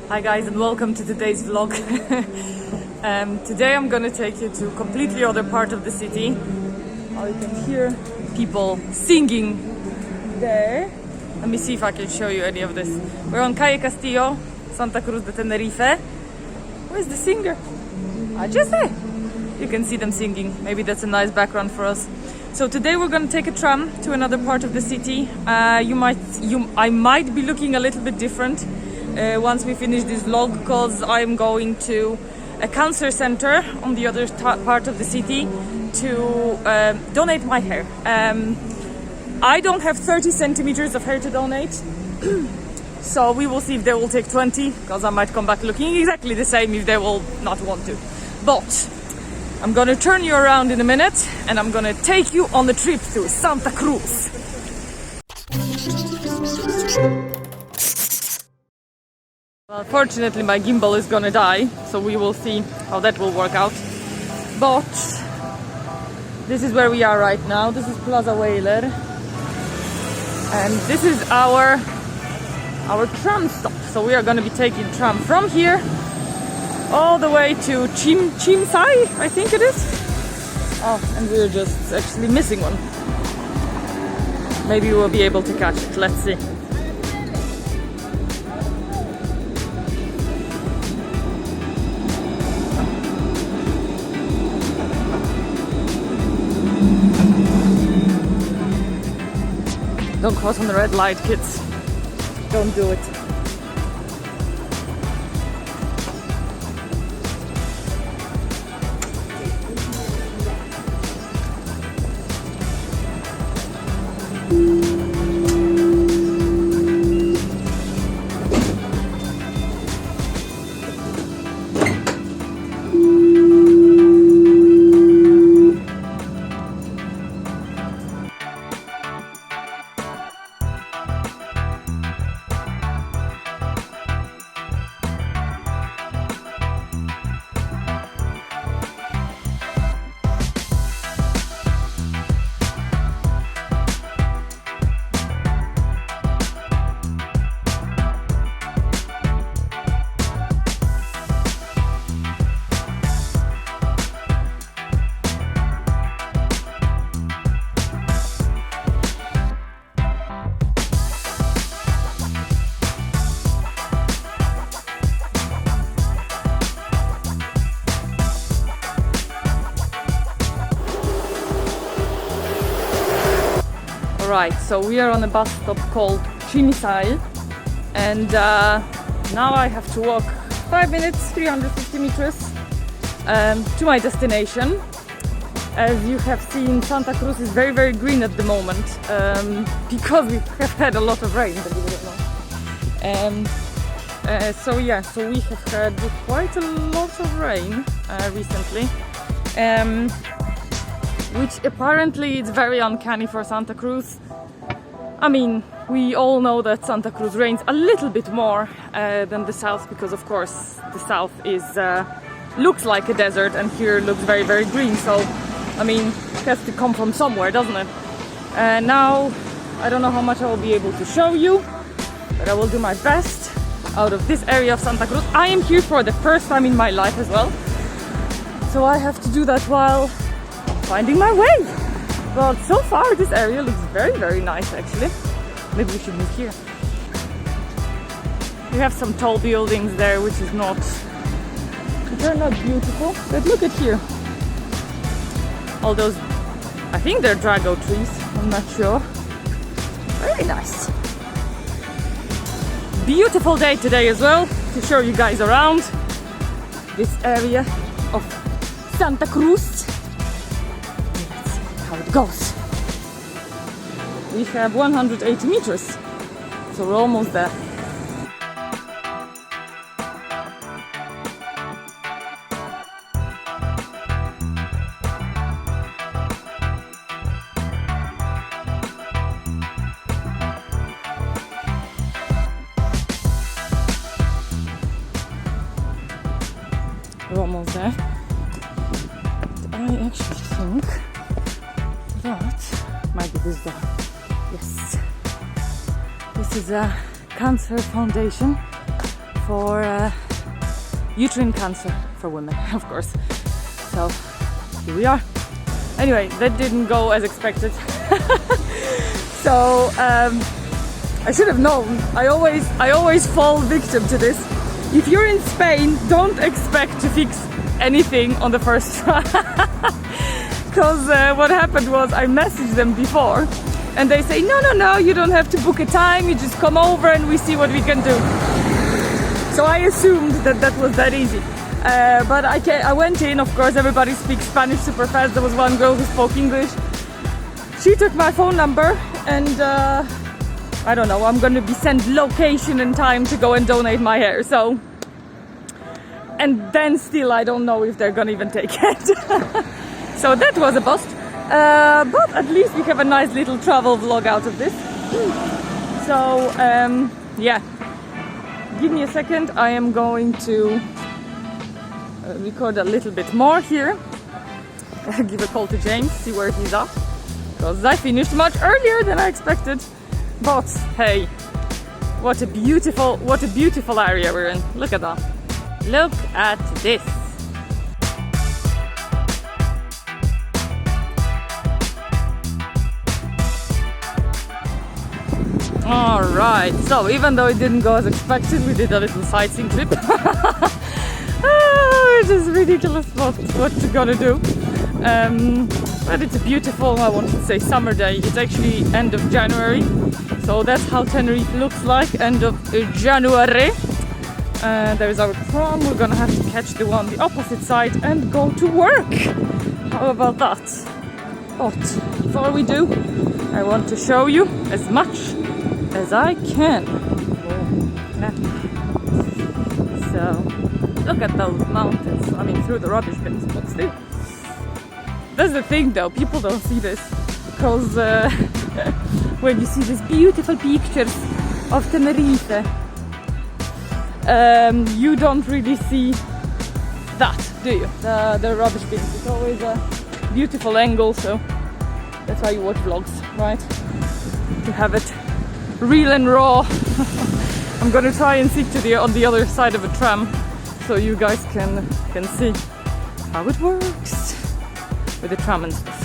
Hi guys and welcome to today's vlog. Today I'm gonna take you to a completely other part of the city. You can hear people singing there. Let me see if I can show you any of this. We're on Calle Castillo, Santa Cruz de Tenerife. Where's the singer? Ajase. You can see them singing. Maybe that's a nice background for us. So today we're gonna take a tram to another part of the city. I might be looking a little bit different once we finish this vlog, because I'm going to a cancer center on the other part of the city to donate my hair. I don't have 30 centimeters of hair to donate, so we will see if they will take 20, because I might come back looking exactly the same if they will not want to. But I'm gonna turn you around in a minute and I'm gonna take you on the trip to Santa Cruz. Well, fortunately my gimbal is gonna die, so we will see how that will work out. But this is where we are right now. This is Plaza Whaler, and this is our tram stop. So we are gonna be taking tram from here all the way to Chimsai, I think it is. Oh, and we're just actually missing one. Maybe we'll be able to catch it. Let's see. Don't cross on the red light, kids. Don't do it. Right, so we are on a bus stop called Chimisai, and now I have to walk 5 minutes, 350 meters to my destination. As you have seen, Santa Cruz is very, very green at the moment because we have had a lot of rain, believe it or not. So we have had quite a lot of rain recently. Which apparently is very uncanny for Santa Cruz. I mean, we all know that Santa Cruz rains a little bit more than the south, because of course the south is looks like a desert and here looks very, very green. So, I mean, it has to come from somewhere, doesn't it? Now, I don't know how much I will be able to show you, but I will do my best out of this area of Santa Cruz. I am here for the first time in my life as well, so I have to do that while finding my way. But so far this area looks very, very nice actually. Maybe we should move here. We have some tall buildings there which are not beautiful, but look at here. All those, I think they're drago trees, I'm not sure. Very nice. Beautiful day today as well, to show you guys around this area of Santa Cruz. How it goes. We have 180 meters, so we're almost there. We're almost there. I actually think that might be this door. Yes. This is a cancer foundation for uterine cancer for women, of course. So here we are. Anyway, that didn't go as expected. So I should have known. I always fall victim to this. If you're in Spain, don't expect to fix anything on the first try. Because what happened was I messaged them before and they say, no, you don't have to book a time, you just come over and we see what we can do. So I assumed that was that easy. But I went in, of course, everybody speaks Spanish super fast. There was one girl who spoke English. She took my phone number and I don't know, I'm gonna be sent location and time to go and donate my hair. So, and then still I don't know if they're gonna even take it. So that was a bust. But at least we have a nice little travel vlog out of this. So yeah, give me a second. I am going to record a little bit more here. Give a call to James, see where he's at, because I finished much earlier than I expected. But hey, what a beautiful area we're in. Look at that. Look at this. Alright, so even though it didn't go as expected, we did a little sightseeing trip. It's just ridiculous what you're gonna do. But it's a beautiful, I want to say, summer day. It's actually end of January, so that's how Tenerife looks like, end of January. There's our tram. We're gonna have to catch the one on the opposite side and go to work. How about that? But before we do, I want to show you as much as I can. So look at those mountains. I mean, through the rubbish bins, but still. That's the thing though, people don't see this, because when you see these beautiful pictures of Tenerife, you don't really see that, do you? The rubbish bins. It's always a beautiful angle, so that's why you watch vlogs, right? To have it real and raw. I'm gonna try and sit on the other side of a tram, so you guys can see how it works with the tram and stuff.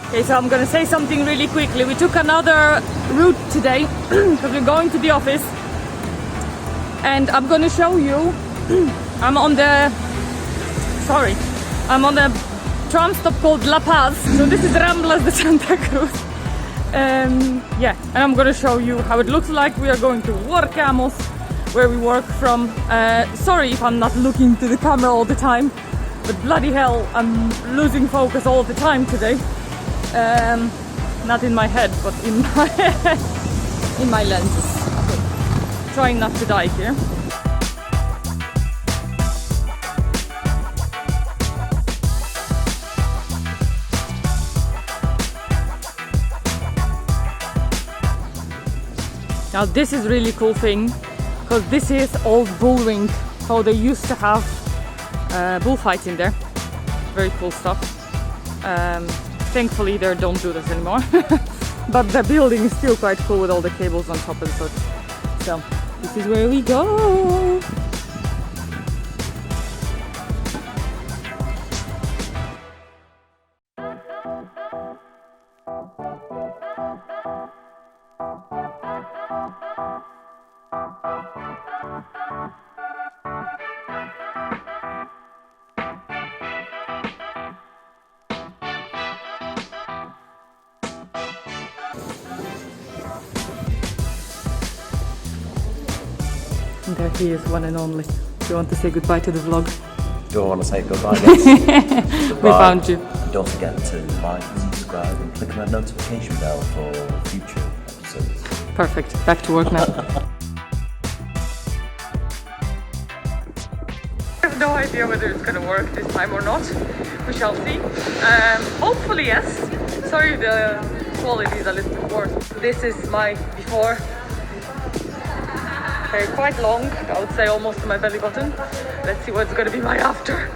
Okay, so I'm gonna say something really quickly. We took another route today because we're going to the office, and I'm gonna show you. I'm on the tram stop called La Paz. So this is Ramblas de Santa Cruz. Yeah, and I'm gonna show you how it looks like. We are going to Workamos, where we work from. Sorry if I'm not looking to the camera all the time, but bloody hell, I'm losing focus all the time today. Not in my head, but in my lenses. Okay. Trying not to die here. Now this is really cool thing, because this is old bull ring, how they used to have bullfights in there. Very cool stuff. Thankfully they don't do this anymore. But the building is still quite cool with all the cables on top and such. So this is where we go. And there he is, one and only. Do you want to say goodbye to the vlog? Do I want to say goodbye, guys? We found you. Don't forget to like, subscribe and click on that notification bell for future episodes. Perfect. Back to work now. I have no idea whether it's going to work this time or not. We shall see. Hopefully yes. Sorry, the quality is a little bit worse. This is my before. Quite long, I would say almost to my belly button. Let's see what's going to be my after.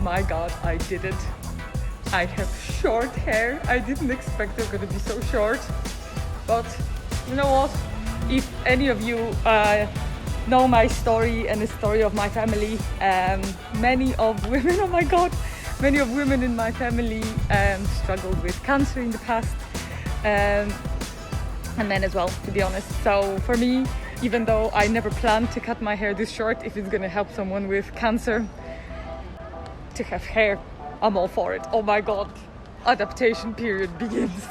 My god, I did it. I have short hair. I didn't expect they're gonna be so short. But you know what? If any of you know my story and the story of my family, many of women, oh my god, many of women in my family struggled with cancer in the past. And men as well, to be honest. So for me, even though I never planned to cut my hair this short, if it's gonna help someone with cancer to have hair, I'm all for it. Oh my god, adaptation period begins.